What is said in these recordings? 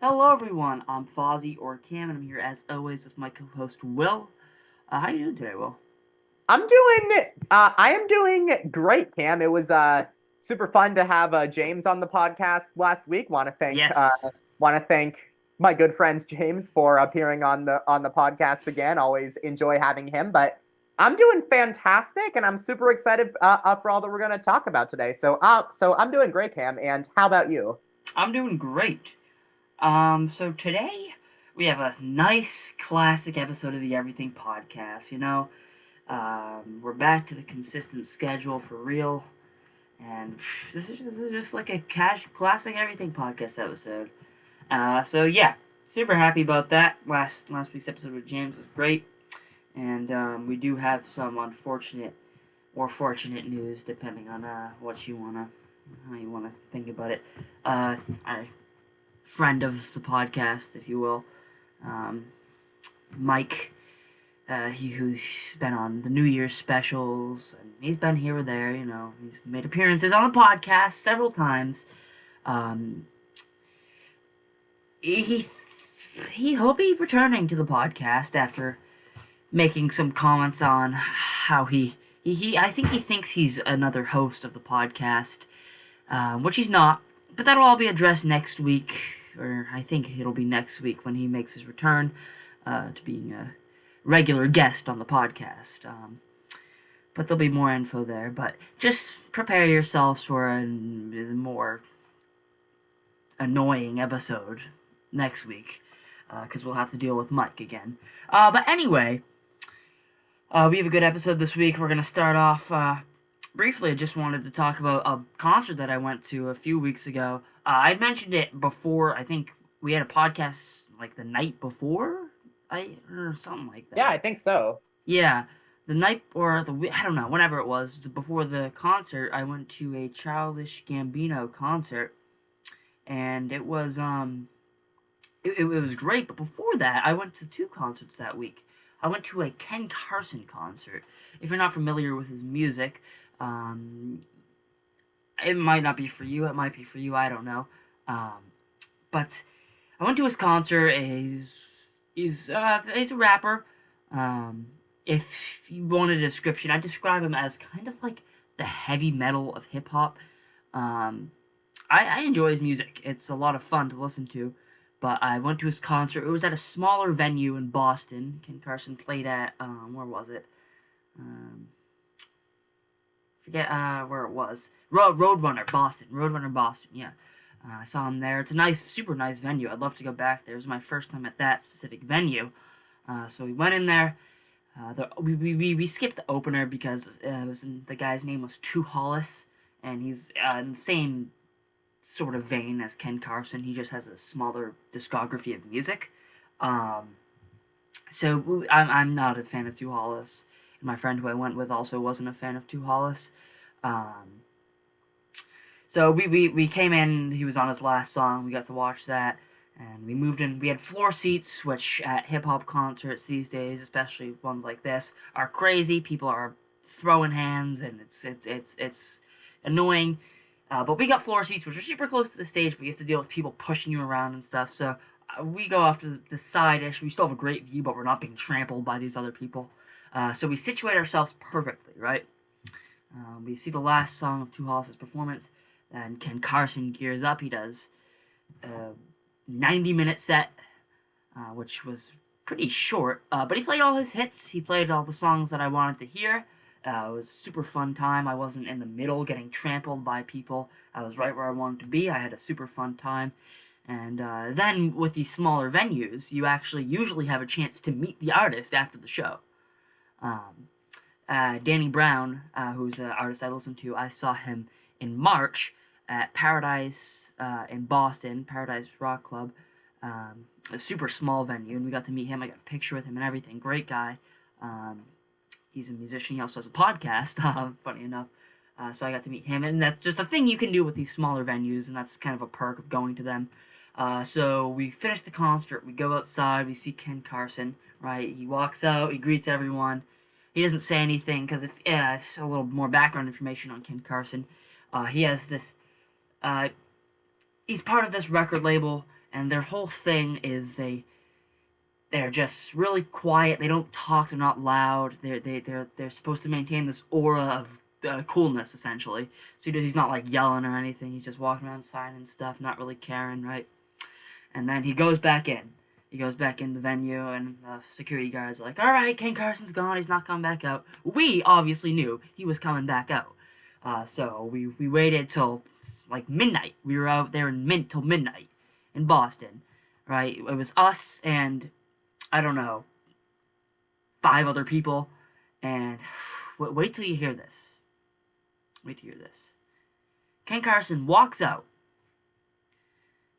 Hello everyone, I'm Fozzie or Cam, and I'm here as always with my co-host Will. How you doing today, Will? I am doing great, Cam. It was super fun to have James on the podcast last week. Yes. Want to thank my good friend James for appearing on the podcast again. Always enjoy having him. But I'm doing fantastic, and I'm super excited for all that we're going to talk about today. So I'm doing great, Cam. And how about you? I'm doing great. So today we have a nice classic episode of the Everything Podcast, we're back to the consistent schedule for real, and this is just like a classic Everything Podcast episode. So yeah, super happy about that. Last week's episode with James was great. And we do have some unfortunate or fortunate news, depending on how you wanna think about it. Our friend of the podcast, if you will, um, Mike, who's been on the New Year's specials, and he's been here or there. He's made appearances on the podcast several times. Um, he he'll be returning to the podcast after making some comments on how I think he thinks he's another host of the podcast, which he's not. But that'll all be addressed next week, or I think it'll be next week when he makes his return to being a regular guest on the podcast. But there'll be more info there. But just prepare yourselves for a more annoying episode next week, because we'll have to deal with Mike again. But anyway, we have a good episode this week. We're going to start off briefly. I just wanted to talk about a concert that I went to a few weeks ago. I'd mentioned it before. I think we had a podcast like the night before, or something like Yeah, that. I think so. Yeah, the night or I don't know, whenever it was before the concert. I went to a Childish Gambino concert, and it was great. But before that, I went to two concerts that week. I went to a Ken Carson concert. If you're not familiar with his music, um, it might not be for you. It might be for you. I don't know. Um, but I went to his concert. He's a rapper. Um, if you want a description, I describe him as kind of like the heavy metal of hip hop. Um, I enjoy his music. It's a lot of fun to listen to. But I went to his concert. It was at a smaller venue in Boston. Ken Carson played at where was it? Um, forget where it was. Roadrunner Boston. Roadrunner Boston. Yeah, I saw him there. It's a nice, super nice venue. I'd love to go back there. It was my first time at that specific venue. So we went in there. We skipped the opener because the guy's name was Tu Hollis, and he's in the same sort of vein as Ken Carson. He just has a smaller discography of music. Um, I'm not a fan of Tu Hollis. And my friend who I went with also wasn't a fan of Tu Hollis. Um, so we came in. He was on his last song. We got to watch that, and we moved in. We had floor seats, which at hip hop concerts these days, especially ones like this, are crazy. People are throwing hands, and it's annoying. But we got floor seats, which are super close to the stage, but you have to deal with people pushing you around and stuff. So we go off to the side-ish. We still have a great view, but we're not being trampled by these other people. So we situate ourselves perfectly, right? We see the last song of Tu Hollis' performance, and Ken Carson gears up. He does a 90-minute set, which was pretty short, but he played all his hits. He played all the songs that I wanted to hear. It was a super fun time. I wasn't in the middle getting trampled by people. I was right where I wanted to be. I had a super fun time. And then with these smaller venues, you actually usually have a chance to meet the artist after the show. Um, Danny Brown, who's an artist I listen to, I saw him in March at Paradise in Boston, Paradise Rock Club, a super small venue, and we got to meet him. I got a picture with him and everything. Great guy. Um, he's a musician. He also has a podcast. Funny enough. So I got to meet him, and that's just a thing you can do with these smaller venues, and that's kind of a perk of going to them. So we finish the concert. We go outside. We see Ken Carson. Right, he walks out. He greets everyone. He doesn't say anything because it's a little more background information on Ken Carson. He has this. Uh, he's part of this record label, and their whole thing is they're just really quiet. They don't talk. They're not loud. They're supposed to maintain this aura of coolness, essentially. So he's not like yelling or anything. He's just walking around signing stuff, not really caring, right? And then he goes back in. He goes back in the venue, and the security guard's like, "All right, Ken Carson's gone. He's not coming back out." We obviously knew he was coming back out. So we waited till like midnight. We were out there till midnight in Boston, right? It was us and I don't know, 5 other people, and wait till you hear this. Wait till you hear this. Ken Carson walks out.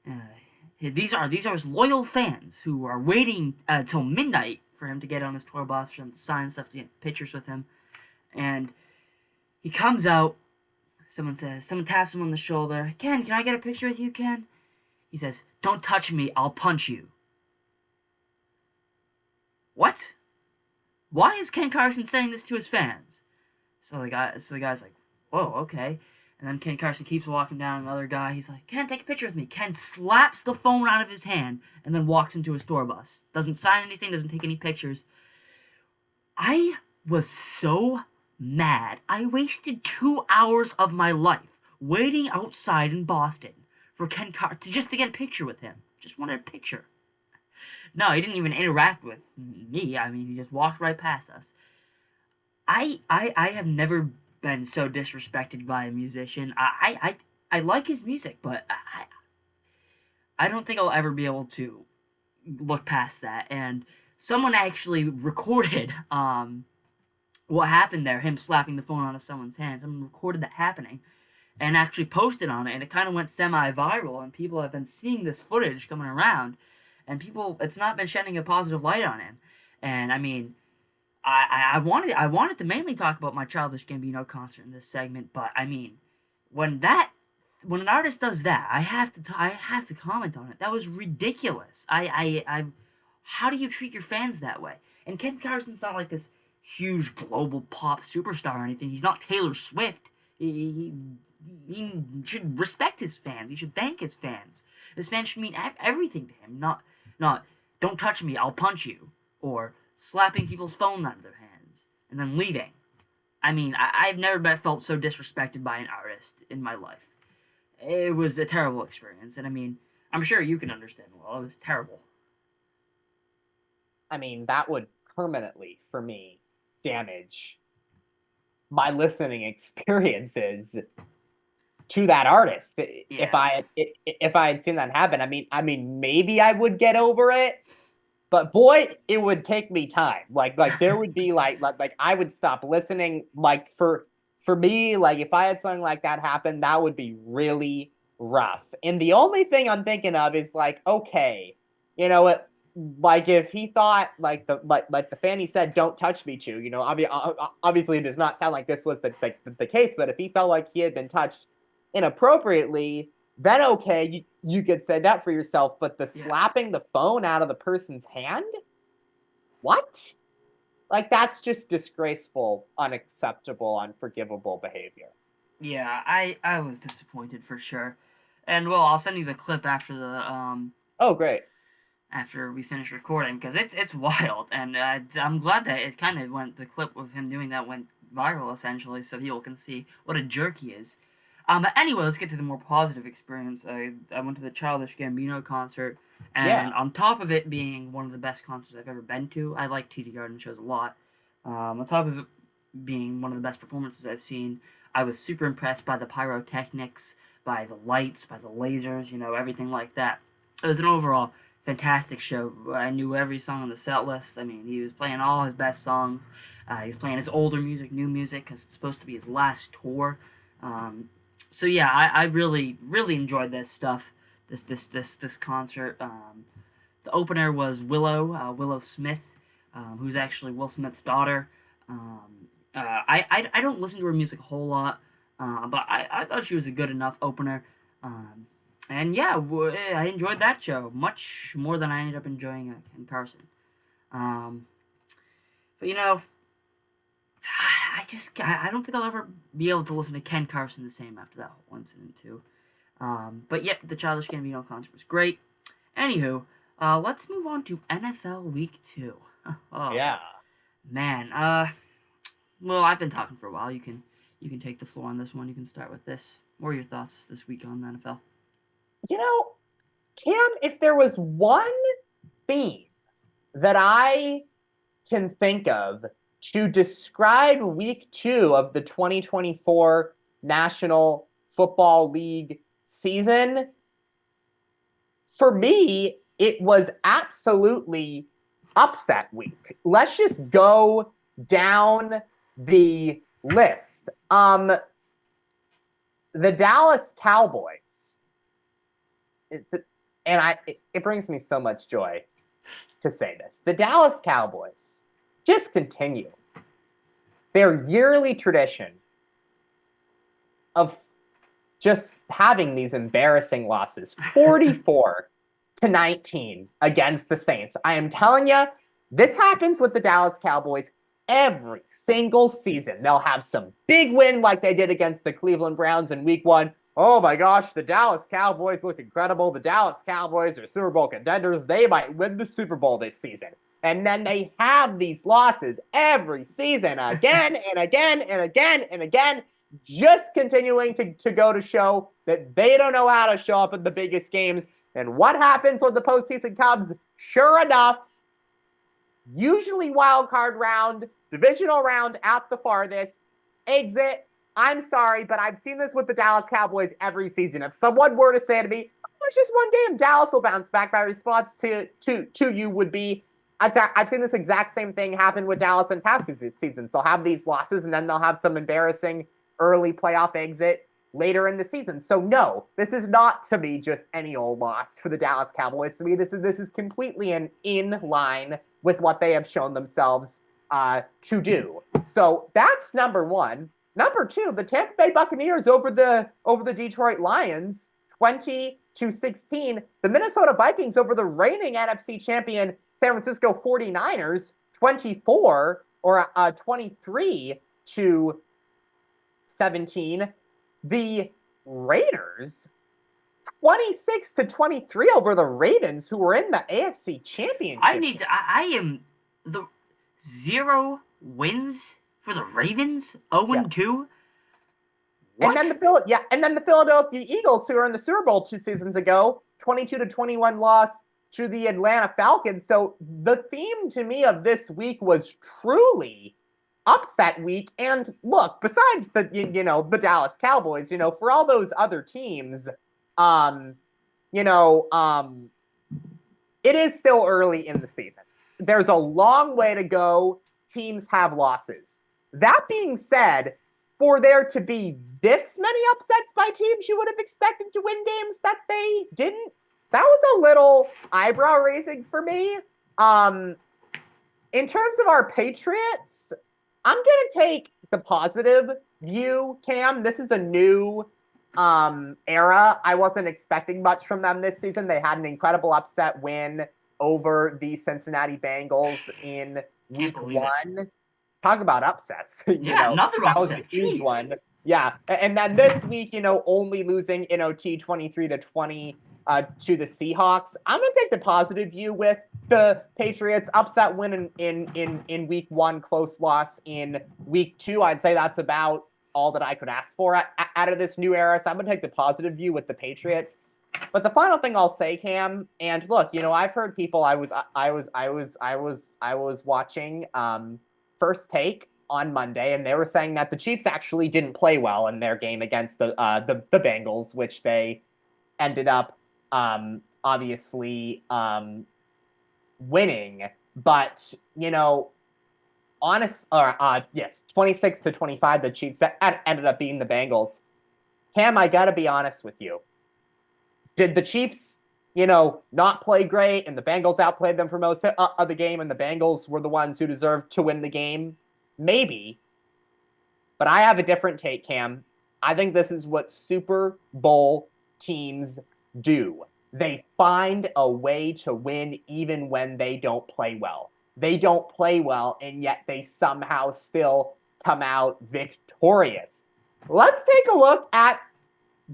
Uh, these are his loyal fans who are waiting till midnight for him to get on his tour bus, for him to sign stuff, to get pictures with him, and he comes out. Someone taps him on the shoulder. "Ken, can I get a picture with you, Ken?" He says, "Don't touch me, I'll punch you." What? Why is Ken Carson saying this to his fans? So the guy's like, "Whoa, okay." And then Ken Carson keeps walking down. Another guy, he's like, "Ken, take a picture with me." Ken slaps the phone out of his hand and then walks into his tour bus. Doesn't sign anything, doesn't take any pictures. I was so mad. I wasted 2 hours of my life waiting outside in Boston for Ken Carson just to get a picture with him. Just wanted a picture. No, he didn't even interact with me. I mean, he just walked right past us. I have never been so disrespected by a musician. I like his music, but I don't think I'll ever be able to look past that. And someone actually recorded what happened there, him slapping the phone out of someone's hand. Someone recorded that happening and actually posted on it, and it kind of went semi-viral, and people have been seeing this footage coming around, and it's not been shedding a positive light on him. And I mean, I wanted to mainly talk about my Childish Gambino concert in this segment, but I mean, when when an artist does that, I have to comment on it. That was ridiculous. How do you treat your fans that way? And Ken Carson's not like this huge global pop superstar or anything. He's not Taylor Swift. He should respect his fans. He should thank his fans. His fans should mean everything to him. Not "Don't touch me, I'll punch you," or slapping people's phone out of their hands and then leaving. I mean, I've never felt so disrespected by an artist in my life. It was a terrible experience, and I mean, I'm sure you can understand well. It was terrible. I mean, that would permanently, for me, damage my listening experiences to that artist. If Yeah. I had seen that happen, I mean, maybe I would get over it, but boy, it would take me time. Like there would be like I would stop listening. Like for me, like if I had something like that happen, that would be really rough. And the only thing I'm thinking of is like, okay, you know what? Like if he thought like the fan he said, "Don't touch me," to, obviously it does not sound like this was the case, but if he felt like he had been touched inappropriately, then okay, you could stand up for yourself. But the Yeah. slapping the phone out of the person's hand, what? Like that's just disgraceful, unacceptable, unforgivable behavior. Yeah, I was disappointed for sure. And well, I'll send you the clip Oh, great. after we finish recording because it's wild, and I'm glad that it kind of went the clip of him doing that went viral essentially, so people can see what a jerk he is. But anyway, let's get to the more positive experience. I went to the Childish Gambino concert, Yeah. and on top of it being one of the best concerts I've ever been to, I like TD Garden shows a lot. On top of it being one of the best performances I've seen, I was super impressed by the pyrotechnics, by the lights, by the lasers, everything like that. It was an overall fantastic show. I knew every song on the set list. I mean, he was playing all his best songs. He was playing his older music, new music, because it's supposed to be his last tour. So yeah, I really really enjoyed this stuff. This concert. The opener was Willow Smith, who's actually Will Smith's daughter. I don't listen to her music a whole lot, but I thought she was a good enough opener. And yeah, I enjoyed that show much more than I ended up enjoying Ken Carson. Um, but I don't think I'll ever be able to listen to Ken Carson the same after that whole incident too. But yep, the Childish Gambino concert was great. Anywho, let's move on to NFL Week 2. Oh, Yeah. man. Well, I've been talking for a while. You can take the floor on this one. You can start with this. What are your thoughts this week on the NFL? You know, Cam, if there was one theme that I can think of to describe week 2 of the 2024 National Football League season, for me, it was absolutely upset week. Let's just go down the list. The Dallas Cowboys, it, and it brings me so much joy to say this. The Dallas Cowboys just continue their yearly tradition of just having these embarrassing losses. 44-19 against the Saints. I am telling you, this happens with the Dallas Cowboys every single season. They'll have some big win like they did against the Cleveland Browns in week 1. Oh my gosh, the Dallas Cowboys look incredible. The Dallas Cowboys are Super Bowl contenders. They might win the Super Bowl this season. And then they have these losses every season again and again and again and again, just continuing to go to show that they don't know how to show up at the biggest games. And what happens when the postseason comes? Sure enough, usually wild card round, divisional round at the farthest, exit. I'm sorry, but I've seen this with the Dallas Cowboys every season. If someone were to say to me, oh, it's just one game, Dallas will bounce back, my response to you would be, I've seen this exact same thing happen with Dallas in past seasons. They'll have these losses, and then they'll have some embarrassing early playoff exit later in the season. So no, this is not to me just any old loss for the Dallas Cowboys. To me, this is completely in line with what they have shown themselves to do. So that's number one. Number two, the Tampa Bay Buccaneers over the Detroit Lions, 20-16. The Minnesota Vikings over the reigning NFC champion San Francisco 49ers, 24 or 23 to 17. The Raiders 26-23 over the Ravens, who were in the AFC Championship. I am the 0 wins for the Ravens, 0-2. What? And then the Philadelphia Eagles, who were in the Super Bowl 2 seasons ago, 22-21 loss to the Atlanta Falcons. So the theme to me of this week was truly upset week. And look, besides the Dallas Cowboys, for all those other teams, it is still early in the season. There's a long way to go. Teams have losses. That being said, for there to be this many upsets by teams you would have expected to win games that they didn't, that was a little eyebrow raising for me. In terms of our Patriots, I'm going to take the positive view, Cam. This is a new era. I wasn't expecting much from them this season. They had an incredible upset win over the Cincinnati Bengals in week 1. Talk about upsets. Another that upset. Was a huge one. Yeah. And then this week, only losing in OT 23-20 to the Seahawks. I'm going to take the positive view with the Patriots upset win in week 1, close loss in week 2. I'd say that's about all that I could ask for out of this new era. So I'm going to take the positive view with the Patriots. But the final thing I'll say, Cam, and look, I've heard people. I was watching First Take on Monday, and they were saying that the Chiefs actually didn't play well in their game against the Bengals, which they ended up obviously winning. But 26-25, the Chiefs that ended up beating the Bengals. Cam, I gotta be honest with you. Did the Chiefs, not play great, and the Bengals outplayed them for most of the game, and the Bengals were the ones who deserved to win the game? Maybe. But I have a different take, Cam. I think this is what Super Bowl teams do. They find a way to win even when they don't play well. They don't play well, and yet they somehow still come out victorious. Let's take a look at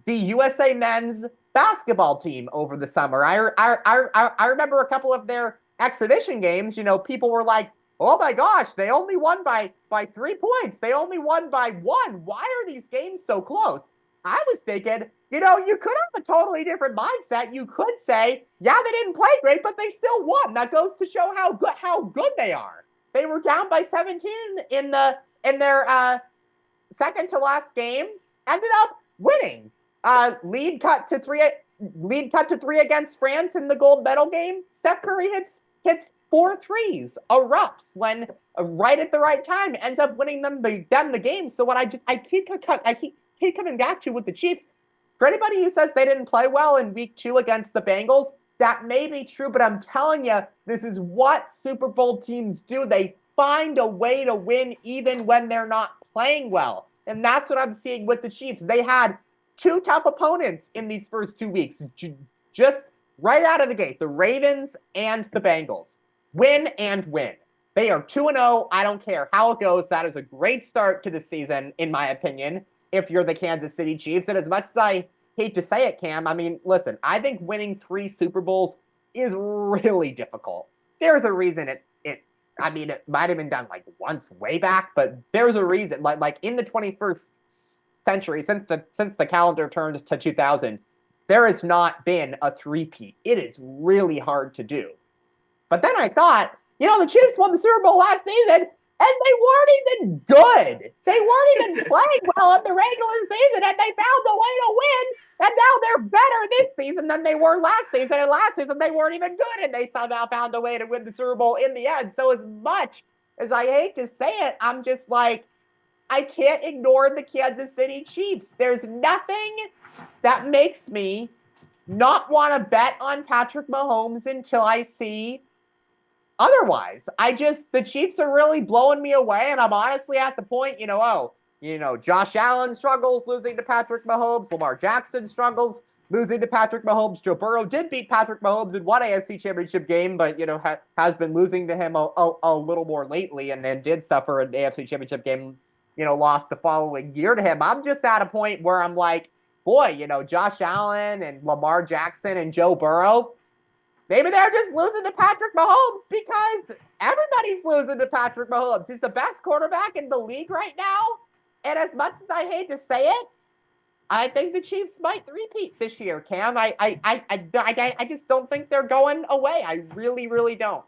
the USA men's basketball team over the summer. I remember a couple of their exhibition games. People were like, "Oh my gosh, they only won by 3 points. They only won by one. Why are these games so close?" I was thinking, you could have a totally different mindset. You could say, "Yeah, they didn't play great, but they still won." That goes to show how good they are. They were down by 17 in their second to last game, ended up winning. Lead cut to three against France in the gold medal game. Steph Curry hits 4 threes, erupts when right at the right time, ends up winning them the game. So what I keep coming back to with the Chiefs. For anybody who says they didn't play well in week 2 against the Bengals, that may be true, but I'm telling you, this is what Super Bowl teams do. They find a way to win even when they're not playing well. And that's what I'm seeing with the Chiefs. They had 2 tough opponents in these first 2 weeks, just right out of the gate, the Ravens and the Bengals. Win and win. They are 2-0. I don't care how it goes. That is a great start to the season, in my opinion, if you're the Kansas City Chiefs. And as much as I hate to say it, Cam, I mean, listen, I think winning 3 Super Bowls is really difficult. There's a reason it might have been done like once way back, but there's a reason. Like in the 21st century, since the calendar turned to 2000, there has not been a three-peat. It is really hard to do. But then I thought, the Chiefs won the Super Bowl last season, and they weren't even good. They weren't even playing well in the regular season, and they found a way to win. And now they're better this season than they were last season. And last season, they weren't even good, and they somehow found a way to win the Super Bowl in the end. So as much as I hate to say it, I'm just like, I can't ignore the Kansas City Chiefs. There's nothing that makes me not want to bet on Patrick Mahomes until I see otherwise. The Chiefs are really blowing me away, and I'm honestly at the point, Josh Allen struggles losing to Patrick Mahomes. Lamar Jackson struggles losing to Patrick Mahomes. Joe Burrow did beat Patrick Mahomes in one AFC Championship game, but, has been losing to him a little more lately, and then did suffer an AFC Championship game, lost the following year to him. I'm just at a point where I'm like, boy, Josh Allen and Lamar Jackson and Joe Burrow, maybe they're just losing to Patrick Mahomes because everybody's losing to Patrick Mahomes. He's the best quarterback in the league right now. And as much as I hate to say it, I think the Chiefs might three-peat this year, Cam. I just don't think they're going away. I really, really don't.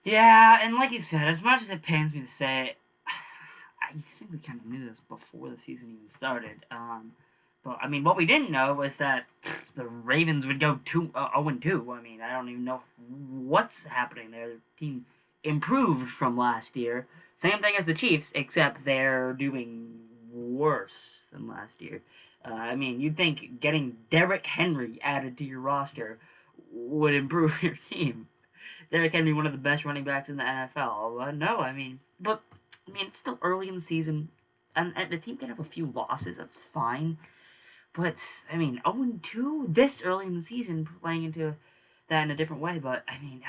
Yeah, and like you said, as much as it pains me to say it, I think we kind of knew this before the season even started. But I mean, what we didn't know was that the Ravens would go 0-2. I mean, I don't even know what's happening there. The team improved from last year. Same thing as the Chiefs, except they're doing worse than last year. I mean, you'd think getting Derrick Henry added to your roster would improve your team. Derrick Henry, one of the best running backs in the NFL. No, I mean, it's still early in the season, and the team can have a few losses. That's fine. But, I mean, 0-2 this early in the season, playing into that in a different way. But, I mean,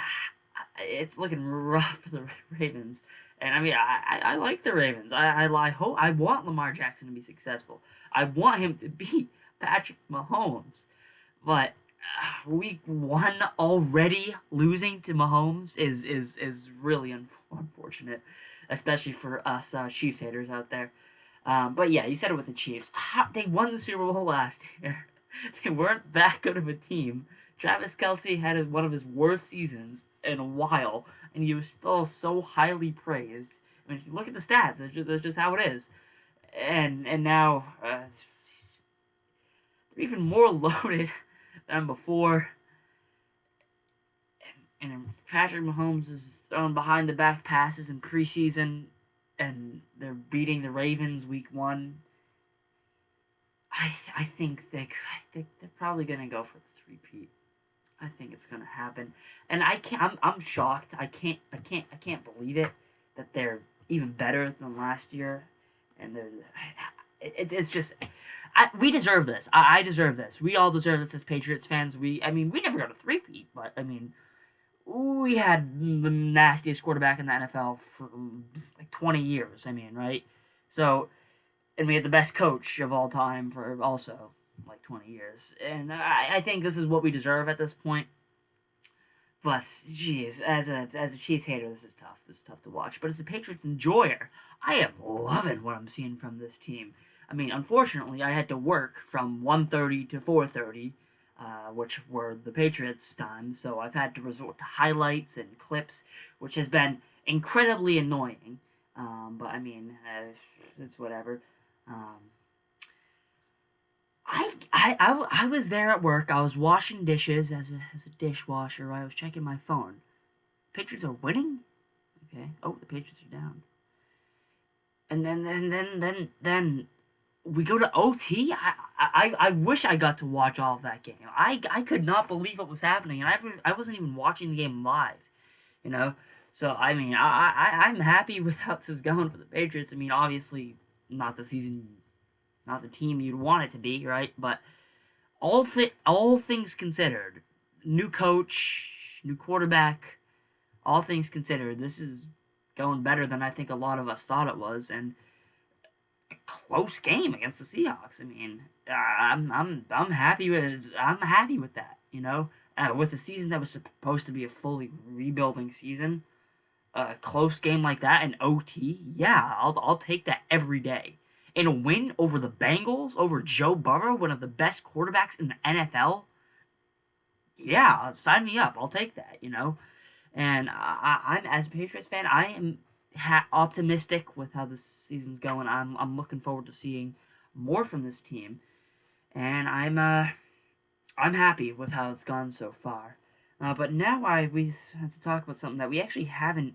it's looking rough for the Ravens. And, I mean, I like the Ravens. I want Lamar Jackson to be successful. I want him to beat Patrick Mahomes. But week 1 already losing to Mahomes is really unfortunate, especially for us Chiefs haters out there. But yeah, you said it with the Chiefs. They won the Super Bowl last year. They weren't that good of a team. Travis Kelce had one of his worst seasons in a while, and he was still so highly praised. I mean, if you look at the stats, that's just how it is. And now they're even more loaded than before. And Patrick Mahomes is throwing behind the back passes in preseason, and they're beating the Ravens week 1. I think they're probably gonna go for the three-peat. I think it's gonna happen, and I'm shocked. I can't believe it that they're even better than last year, and it's just we deserve this. I deserve this. We all deserve this as Patriots fans. We never got a three-peat, but I mean, we had the nastiest quarterback in the NFL for like 20 years. I mean, right? So, and we had the best coach of all time for also like 20 years, and I think this is what we deserve at this point. But geez, as a Chiefs hater, this is tough. This is tough to watch. But as a Patriots enjoyer, I am loving what I'm seeing from this team. I mean, unfortunately, I had to work from 1:30 to 4:30, which were the Patriots' time. So I've had to resort to highlights and clips, which has been incredibly annoying. But I mean, it's whatever. Um, I was there at work. I was washing dishes as a dishwasher. I was checking my phone. Patriots are winning. Okay. Oh, the Patriots are down. And then we go to OT. I wish I got to watch all of that game. I could not believe what was happening, and I wasn't even watching the game live. You know. So I mean, I'm happy with how this is going for the Patriots. I mean, obviously not the season, not the team you'd want it to be, right? But all things considered, new coach, new quarterback, all things considered, this is going better than I think a lot of us thought it was, and a close game against the Seahawks. I mean, I'm happy with that. You know, with a season that was supposed to be a fully rebuilding season, a close game like that in OT, yeah, I'll take that every day. And a win over the Bengals, over Joe Burrow, one of the best quarterbacks in the NFL, yeah, sign me up. I'll take that. You know, and I'm as a Patriots fan, I am optimistic with how this season's going. I'm looking forward to seeing more from this team, and I'm happy with how it's gone so far. But now we have to talk about something that we actually haven't,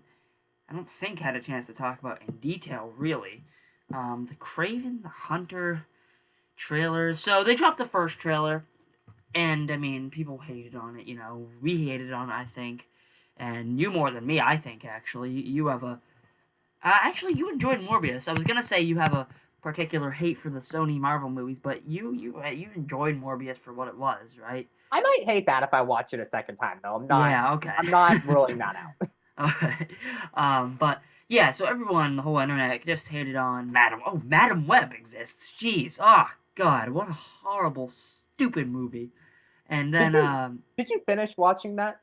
I don't think, had a chance to talk about in detail, really. The Craven the Hunter trailers. So they dropped the first trailer, and I mean, people hated on it. You know, we hated on it, I think, and you more than me, I think. Actually, you have a actually you enjoyed Morbius. I was gonna say you have a particular hate for the Sony Marvel movies, but you enjoyed Morbius for what it was, right? I might hate that if I watch it a second time, though. I'm not. Yeah. Okay. I'm not ruling that out. Okay. But yeah, so everyone, the whole internet, just hated on Madam. Oh, Madam Web exists. Jeez. Oh God, what a horrible, stupid movie. And Did then you did you finish watching that?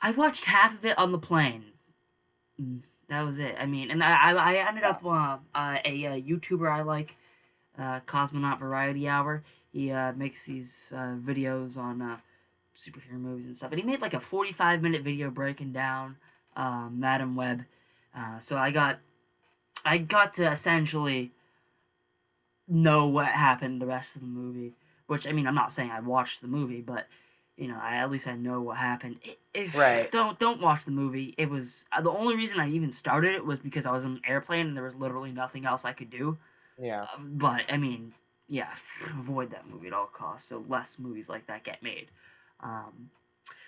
I watched half of it on the plane. That was it. I mean, and I ended Yeah. up a YouTuber I like, Cosmonaut Variety Hour. He makes these videos on superhero movies and stuff, and he made like a 45-minute video breaking down Madam Web. So I got to essentially know what happened the rest of the movie. Which I mean, I'm not saying I watched the movie, but at least I know what happened. If Right. don't watch the movie. It was the only reason I even started it was because I was on an airplane and there was literally nothing else I could do. Yeah. But I mean, yeah, avoid that movie at all costs. So less movies like that get made. Um,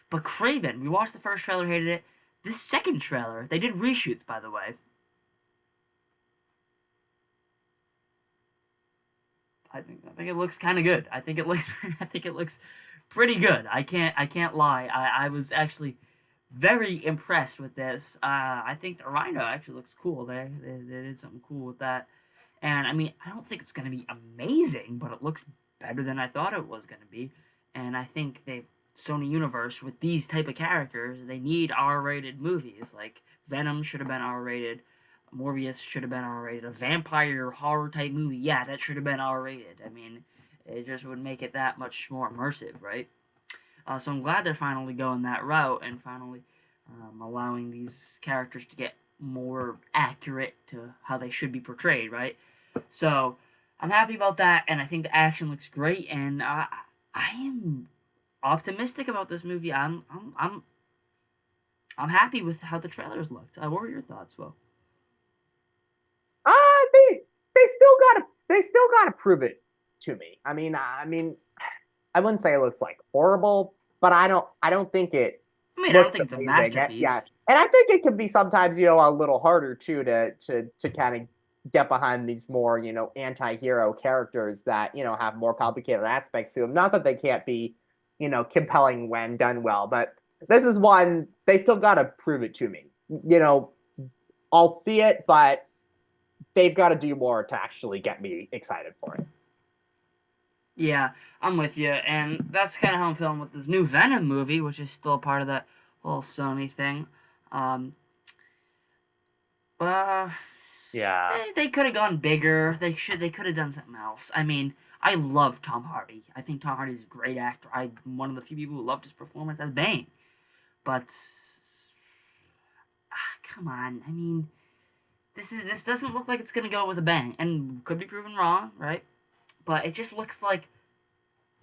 but Craven, we watched the first trailer, hated it. This second trailer, they did reshoots, by the way. I think it looks kind of good. I think it looks I think it looks pretty good. I can't lie. I was actually very impressed with this. I think the Rhino actually looks cool. They did something cool with that. And I mean, I don't think it's gonna be amazing, but it looks better than I thought it was gonna be. And I think Sony Universe with these type of characters, they need R-rated movies. Like Venom should have been R-rated. Morbius should have been R-rated. A vampire horror type movie, yeah, that should have been R-rated. I mean, it just would make it that much more immersive, right? So I'm glad they're finally going that route and finally allowing these characters to get more accurate to how they should be portrayed, right? So I'm happy about that, and I think the action looks great, and I am optimistic about this movie. I'm happy with how the trailers looked. What were your thoughts, Will? Uh they still gotta prove it to me. I mean, I wouldn't say it looks like horrible, but I don't think it I mean, I don't looks think it's a amazing. Yeah, masterpiece. and I think it can be sometimes a little harder too to kind of get behind these more anti-hero characters that have more complicated aspects to them. Not that they can't be compelling when done well, but this is one they still got to prove it to me. You know, I'll see it, but they've got to do more to actually get me excited for it. Yeah, I'm with you, and that's kind of how I'm feeling with this new Venom movie, which is still part of that whole Sony thing. Um, uh, Yeah. they could have gone bigger. They could have done something else. I mean, I love Tom Hardy. I think Tom Hardy's a great actor. I'm one of the few people who loved his performance as Bane. But come on, I mean, this doesn't look like it's gonna go with a bang, and could be proven wrong, right? But it just looks like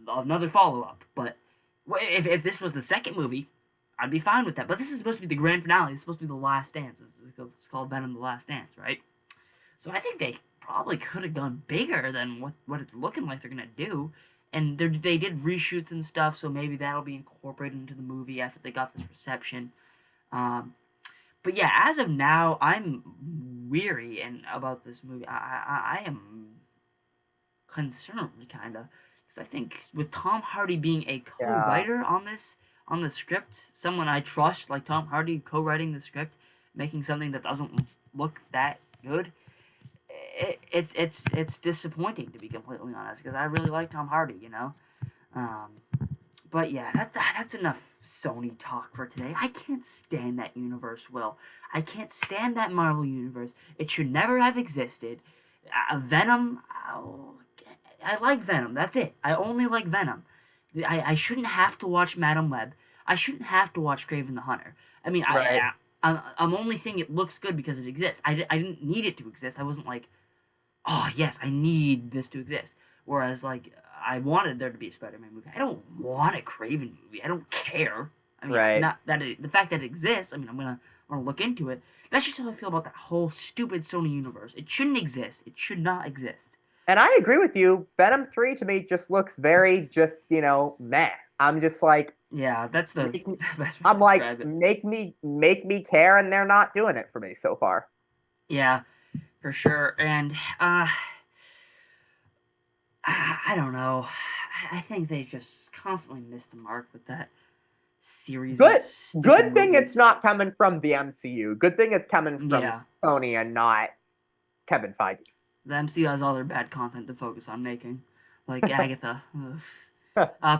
another follow up. But if this was the second movie, I'd be fine with that. But this is supposed to be the grand finale. It's supposed to be the last dance because it's called Venom: The Last Dance, right? So I think they probably could have gone bigger than what it's looking like they're gonna do. And they did reshoots and stuff, so maybe that'll be incorporated into the movie after they got this reception. Um, but yeah, as of now, I'm weary and about this movie. I am concerned, kind of, because I think with Tom Hardy being a Yeah. co-writer on the script, someone I trust like Tom Hardy co-writing the script, making something that doesn't look that good, it's disappointing to be completely honest. Because I really like Tom Hardy, you know. Um, but yeah, that's enough Sony talk for today. I can't stand that universe, Will. I can't stand that Marvel universe. It should never have existed. Venom. Oh, I like Venom. That's it. I only like Venom. I shouldn't have to watch Madam Web. I shouldn't have to watch Craven the Hunter. I mean, Right. I'm only saying it looks good because it exists. I didn't need it to exist. I wasn't like, oh yes, I need this to exist. Whereas like I wanted there to be a Spider-Man movie. I don't want a Craven movie. I don't care. I mean, Right. not that the fact that it exists. I mean, I'm gonna look into it. That's just how I feel about that whole stupid Sony universe. It shouldn't exist. It should not exist. And I agree with you. Venom 3 to me just looks very just, meh. I'm just like, Yeah, that's the make me, best way to I'm like, describe it. make me care, and they're not doing it for me so far. Yeah, for sure. And I don't know. I think they just constantly miss the mark with that series of Good stupid good thing it's movies. not coming from the MCU. Good thing it's coming from Yeah, Sony and not Kevin Feige. the MCU has all their bad content to focus on making, like Agatha. Ugh.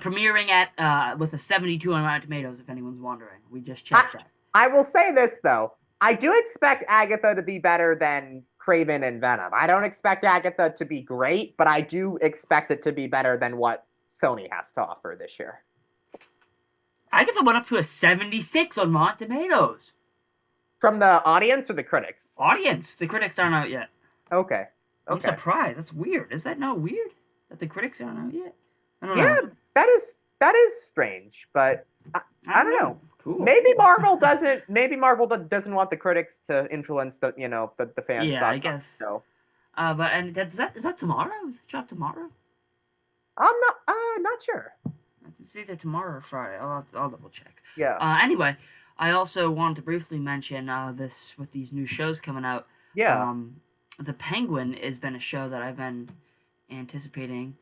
Premiering at with a 72 on Rotten Tomatoes. If anyone's wondering, we just I checked that. I will say this though. I do expect Agatha to be better than Craven and Venom. I don't expect Agatha to be great, but I do expect it to be better than what Sony has to offer this year. Agatha went up to a 76 on Rotten Tomatoes. From the audience or the critics? Audience, the critics aren't out yet. Okay. I'm Okay. surprised. That's weird. Is that not weird that the critics aren't out yet? I don't Yeah, know. that is strange, but I, I I don't don't know. know. Cool. Maybe Marvel doesn't want the critics to influence the fans' Yeah, I thoughts on guess. the show. But and is that tomorrow? Is it drop tomorrow? I'm not sure. It's either tomorrow or Friday. I'll double check. Yeah. Anyway, I also wanted to briefly mention this with these new shows coming out. Yeah. Um, the Penguin has been a show that I've been anticipating.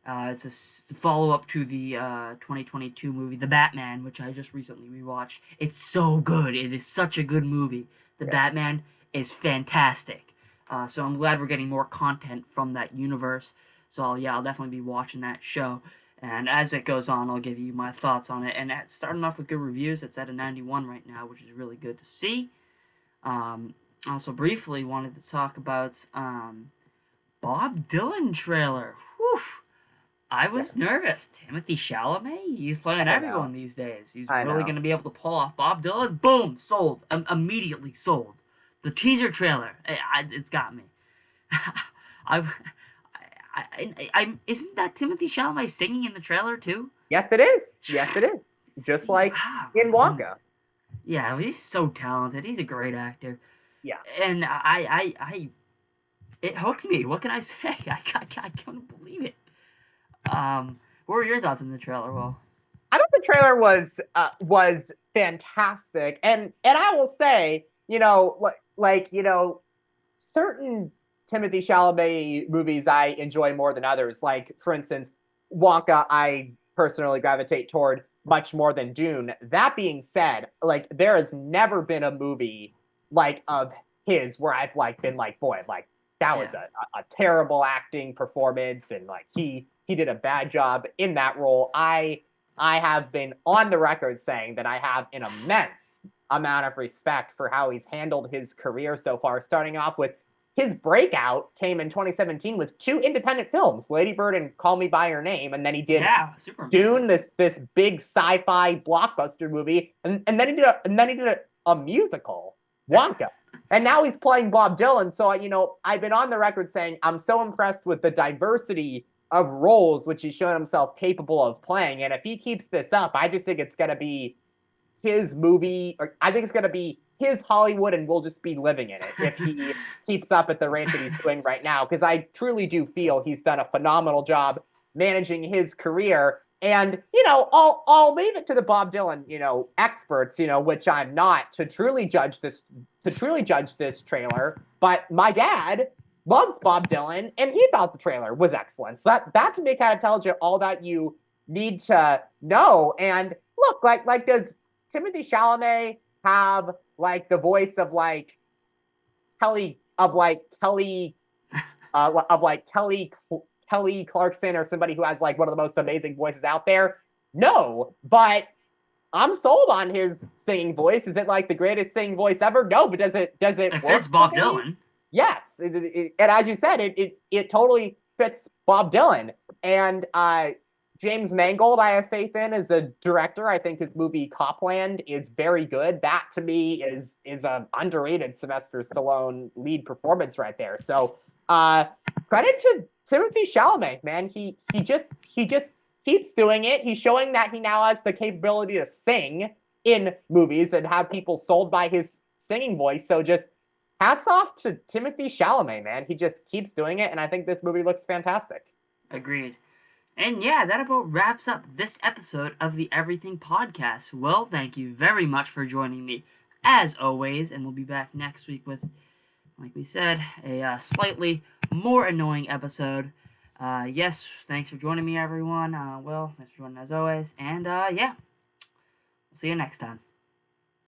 It's a follow up to the 2022 movie, The Batman, which I just recently rewatched. It's so good. It is such a good movie. The Yeah. Batman is fantastic. So I'm glad we're getting more content from that universe. So yeah, I'll definitely be watching that show. And as it goes on, I'll give you my thoughts on it. And starting off with good reviews, it's at a 91 right now, which is really good to see. Um, also, briefly wanted to talk about Bob Dylan trailer. Whew. I Yeah. was nervous. Timothy Chalamet, he's playing I know. everyone these days. He's I really know. going to be able to pull off Bob Dylan. Boom, sold. Immediately sold. The teaser trailer, it's got me. I, isn't that Timothy Chalamet singing in the trailer too? Yes, it is. Yes, it is. Just like My in goodness. Wonka. Yeah, he's so talented. He's a great actor, Yeah. and it hooked me. What can I say? I couldn't believe it. What were your thoughts on the trailer? Well, I thought the trailer was fantastic, and I will say, certain Timothy Chalamet movies I enjoy more than others. Like, for instance, Wonka, I personally gravitate toward much more than Dune. That being said, like, there has never been a movie like of his where I've like been like, boy, like that was yeah, a terrible acting performance, and like he did a bad job in that role. I have been on the record saying that I have an immense amount of respect for how he's handled his career so far, starting off with his breakout came in 2017 with 2 independent films, Lady Bird and Call Me by Your Name, and then he did Yeah, super Dune, impressive. this big sci-fi blockbuster movie, and then he did a musical, Wonka. And now he's playing Bob Dylan. So, I've been on the record saying I'm so impressed with the diversity of roles which he's shown himself capable of playing. And if he keeps this up, I just think it's going to be his movie, or I think it's going to be his Hollywood, and we'll just be living in it if he keeps up at the rate that he's doing right now. Because I truly do feel he's done a phenomenal job managing his career. And I'll leave it to the Bob Dylan experts, which I'm not, to truly judge this trailer. But my dad loves Bob Dylan, and he thought the trailer was excellent. So that to me kind of tells you all that you need to know. And look, like does Timothy Chalamet have like the voice of like Kelly Kelly Clarkson, or somebody who has like one of the most amazing voices out there? No, but I'm sold on his singing voice. Is it like the greatest singing voice ever? No, but does it It work fits for Bob me? Dylan. Yes, and as you said, it totally fits Bob Dylan. And James Mangold, I have faith in as a director. I think his movie Copland is very good. That to me is an underrated Sylvester Stallone lead performance right there. So credit to Timothy Chalamet, man. He just keeps doing it. He's showing that he now has the capability to sing in movies and have people sold by his singing voice. So just hats off to Timothy Chalamet, man. He just keeps doing it, and I think this movie looks fantastic. Agreed. And yeah, that about wraps up this episode of the Everything Podcast. Well, thank you very much for joining me, as always, and we'll be back next week with, like we said, a slightly more annoying episode. Yes, thanks for joining me, everyone. Thanks for joining as always, and yeah, we'll see you next time.